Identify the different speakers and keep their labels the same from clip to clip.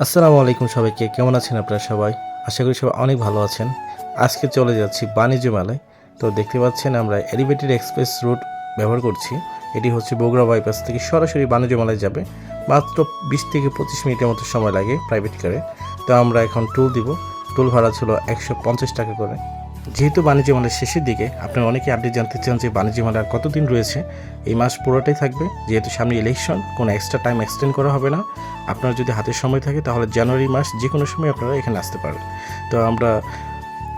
Speaker 1: আসসালামু আলাইকুম সবাইকে। কেমন আছেন আপনারা সবাই? আশা করি সবাই অনেক ভালো আছেন। আজকে চলে যাচ্ছি বাণিজ্য মেলায়। তো দেখতে পাচ্ছেন আমরা এলিভেটেড এক্সপ্রেস রুট ব্যবহার করছি। এটি হচ্ছে বগুড়া বাইপাস থেকে সরাসরি বাণিজ্য মেলায় যাবে। মাত্র ২০ থেকে ২৫ মিনিটের মতো সময় লাগে প্রাইভেট কারে। তো আমরা এখন টোল দিব। টোল ভাড়া ছিল ৳১৫০ করে। যেহেতু বাণিজ্য মেলার শেষের দিকে আপনারা অনেকেই আপডেট জানতে চান যে বাণিজ্য মেলা আর কতদিন রয়েছে। এই মাস পুরোটাই থাকবে, যেহেতু সামনে ইলেকশন, কোনো এক্সট্রা টাইম এক্সটেন্ড করা হবে না। আপনার যদি হাতে সময় থাকে তাহলে জানুয়ারি মাস যে কোনো সময় আপনারা এখানে আসতে পারেন। তো আমরা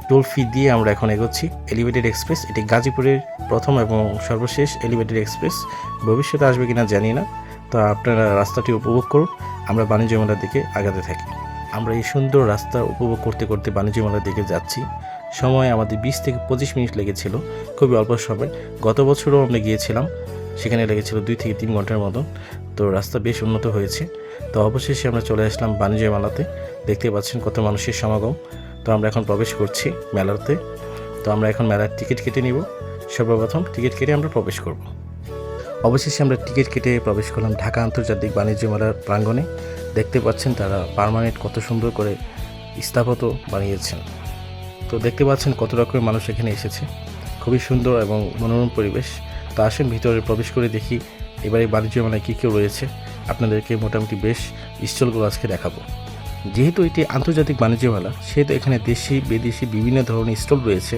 Speaker 1: টোল ফি দিয়ে আমরা এখন এগোচ্ছি। এলিভেটেড এক্সপ্রেস, এটি গাজীপুরের প্রথম এবং সর্বশেষ এলিভেটেড এক্সপ্রেস। ভবিষ্যতে আসবে কিনা জানি না। তো আপনারা রাস্তাটি উপভোগ করুন, আমরা বাণিজ্য মেলার দিকে আগাতে থাকি। আমরা এই সুন্দর রাস্তা উপভোগ করতে করতে বাণিজ্য মেলার দিকে যাচ্ছি। সময় আমাদের ২০ থেকে ২৫ মিনিট লেগেছিল, খুবই অল্প সময়। গত বছরও আমরা গিয়েছিলাম, সেখানে লেগেছিল ২ থেকে ৩ ঘন্টার মতন। তো রাস্তা বেশ উন্নত হয়েছে। তো অবশেষে আমরা চলে আসলাম বাণিজ্য মেলাতে। দেখতে পাচ্ছেন কত মানুষের সমাগম। তো আমরা এখন প্রবেশ করছি মেলাতে। তো আমরা এখন মেলার টিকিট কেটে নিব। সর্বপ্রথম টিকিট কেটে আমরা প্রবেশ করব। অবশেষে আমরা টিকিট কেটে প্রবেশ করলাম ঢাকা আন্তর্জাতিক বাণিজ্য মেলার প্রাঙ্গণে। দেখতে পাচ্ছেন তারা পার্মানেন্ট কত সুন্দর করে স্থাপত্য বানিয়েছেন। তো দেখতে পাচ্ছেন কত রকমের মানুষ এখানে এসেছে। খুবই সুন্দর এবং মনোরম পরিবেশ। তো আসেন ভিতরে প্রবেশ করে দেখি এবারে বাণিজ্য মেলায় কী কী রয়েছে। আপনাদেরকে মোটামুটি বেশ স্টলগুলো আজকে দেখাবো। যেহেতু এটি আন্তর্জাতিক বাণিজ্য মেলা, সেহেতু এখানে দেশি বিদেশি বিভিন্ন ধরনের স্টল রয়েছে।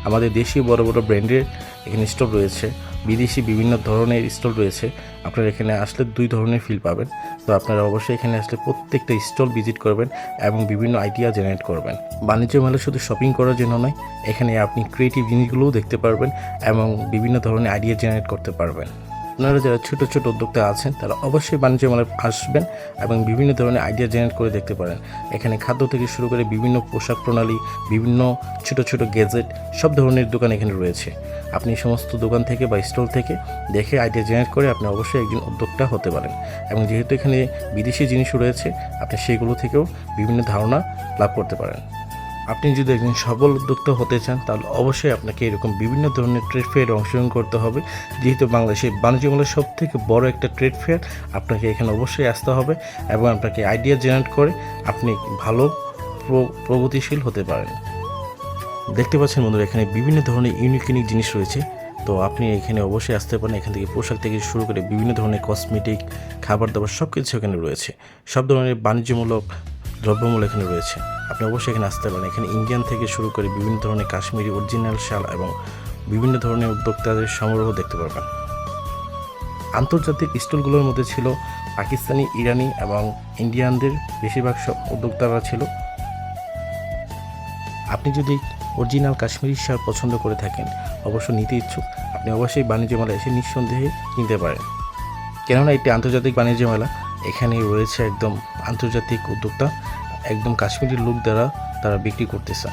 Speaker 1: আমাদের দেশীয় বড় বড় ব্র্যান্ডের এখানে স্টল রয়েছে, বিদেশি বিভিন্ন ধরনের স্টল রয়েছে। আপনারা এখানে আসলে দুই ধরনের ফিল পাবেন। তো আপনারা অবশ্যই এখানে আসলে প্রত্যেকটা স্টল ভিজিট করবেন এবং বিভিন্ন আইডিয়া জেনারেট করবেন। বাণিজ্য মেলা শুধু শপিং করার জন্য নয়, এখানে আপনি ক্রিয়েটিভ জিনিসগুলোও দেখতে পারবেন এবং বিভিন্ন ধরনের আইডিয়া জেনারেট করতে পারবেন। আপনারা যারা ছোটো ছোটো উদ্যোক্তা আছেন তারা অবশ্যই বাণিজ্য মেলায় আসবেন এবং বিভিন্ন ধরনের আইডিয়া জেনারেট করে দেখতে পারেন। এখানে খাদ্য থেকে শুরু করে বিভিন্ন পোশাক প্রণালী, বিভিন্ন ছোটো ছোটো গ্যাজেট, সব ধরনের দোকান এখানে রয়েছে। আপনি সমস্ত দোকান থেকে বা স্টল থেকে দেখে আইডিয়া জেনারেট করে আপনি অবশ্যই একজন উদ্যোক্তা হতে পারেন। এবং যেহেতু এখানে বিদেশি জিনিসও রয়েছে, আপনি সেগুলো থেকেও বিভিন্ন ধারণা লাভ করতে পারেন। আপনি যদি একজন সফল উদ্যোক্তা হতে চান তাহলে অবশ্যই আপনাকে এরকম বিভিন্ন ধরনের ট্রেড ফেয়ারে অংশগ্রহণ করতে হবে। যেহেতু বাংলাদেশের বাণিজ্য মেলার সব থেকে বড় একটা ট্রেড ফেয়ার, আপনাকে এখানে অবশ্যই আসতে হবে এবং আপনাকে আইডিয়া জেনারেট করে আপনি ভালো প্রগতিশীল হতে পারেন। দেখতে পাচ্ছেন বন্ধুরা, এখানে বিভিন্ন ধরনের ইউনিক ইউনিক জিনিস রয়েছে। তো আপনি এখানে অবশ্যই আসতে পারেন। এখান থেকে পোশাক থেকে শুরু করে বিভিন্ন ধরনের কসমেটিক, খাবার দাবার সব কিছু এখানে রয়েছে। সব ধরনের বাণিজ্যমূলক দ্রব্যমূল্য এখানে রয়েছে। আপনি অবশ্যই এখানে আসতে পারেন। এখানে ইন্ডিয়ান থেকে শুরু করে বিভিন্ন ধরনের কাশ্মীরি অরিজিনাল শাল এবং বিভিন্ন ধরনের উদ্যোক্তাদের সমারোহ দেখতে পারবেন। আন্তর্জাতিক স্টলগুলোর মধ্যে ছিল পাকিস্তানি, ইরানি এবং ইন্ডিয়ানদের বেশিরভাগ সব উদ্যোক্তারা ছিল। আপনি যদি অরিজিনাল কাশ্মীরি শাল পছন্দ করে থাকেন, অবশ্য নিতে ইচ্ছুক, আপনি অবশ্যই বাণিজ্য মেলায় এসে নিঃসন্দেহে কিনতে পারেন। কেননা এটি আন্তর্জাতিক বাণিজ্য মেলা, এখানে রয়েছে একদম আন্তর্জাতিক উদ্যোক্তা, একদম কাশ্মীরি লুক দ্বারা তারা বিক্রি করতেছে।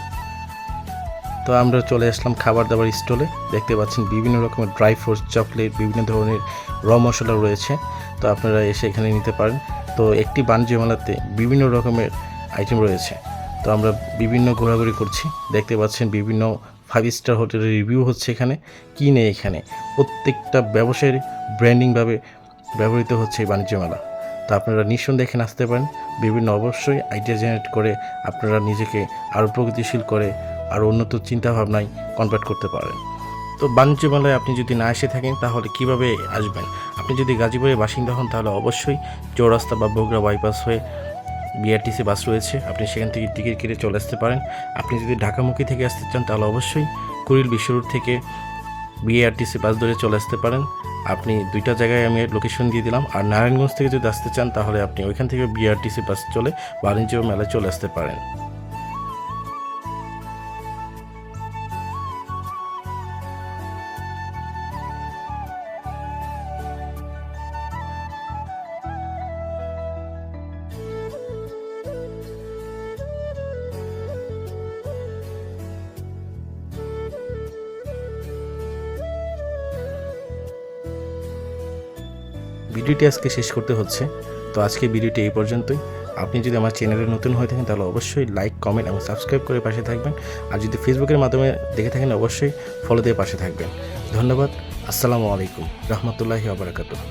Speaker 1: তো আমরা চলে আসলাম খাবার দাবার স্টলে। দেখতে পাচ্ছেন বিভিন্ন রকমের ড্রাই ফ্রুটস, চকলেট, বিভিন্ন ধরনের মশলা রয়েছে। তো আপনারা এসে এখানে নিতে পারেন। তো একটি বাণিজ্য মেলাতে বিভিন্ন রকমের আইটেম রয়েছে। তো আমরা বিভিন্ন ঘোরাঘুরি করছি। দেখতে পাচ্ছেন বিভিন্ন 5 স্টার হোটেলের রিভিউ হচ্ছে এখানে। কী নেই এখানে, প্রত্যেকটা ব্যবসায়ের ব্র্যান্ডিংভাবে ব্যবহৃত হচ্ছে এই বাণিজ্য মেলা। তো আপনারা নিঃসন্দেহে এখানে আসতে পারেন। বিভিন্ন অবশ্যই আইডিয়া জেনারেট করে আপনারা নিজেকে আরও প্রগতিশীল করে আরও উন্নত চিন্তাভাবনায় কনভার্ট করতে পারেন। তো বাণিজ্য মেলায় আপনি যদি না এসে থাকেন তাহলে কিভাবে আসবেন? আপনি যদি গাজীপুরের বাসিন্দা হন তাহলে অবশ্যই চৌরাস্তা বা বগুড়া বাইপাস হয়ে বিআরটিসি বাস রয়েছে, আপনি সেখান থেকে টিকিট কেটে চলে আসতে পারেন। আপনি যদি ঢাকামুখী থেকে আসতে চান তাহলে অবশ্যই কুড়িল বিশ্ব রোড থেকে বিআরটিসি বাস ধরে চলে আসতে পারেন। আপনি দুইটা জায়গায় আমি লোকেশন দিয়ে দিলাম। আর নারায়ণগঞ্জ থেকে যদি আসতে চান তাহলে আপনি ওইখান থেকে বিআরটিসি বাস চলে বাণিজ্য মেলায় চলে আসতে পারেন। ভিডিওটি আজকে শেষ করতে হচ্ছে। তো আজকে ভিডিওটি এই পর্যন্তই। আপনি যদি আমার চ্যানেলে নতুন হয়ে থাকেন তাহলে অবশ্যই লাইক, কমেন্ট এবং সাবস্ক্রাইব করে পাশে থাকবেন। আর যদি ফেসবুকের মাধ্যমে দেখে থাকেন অবশ্যই ফলো দিয়ে পাশে থাকবেন। ধন্যবাদ। আসসালামু আলাইকুম রহমতুল্লাহি ওয়া বারাকাতুহু।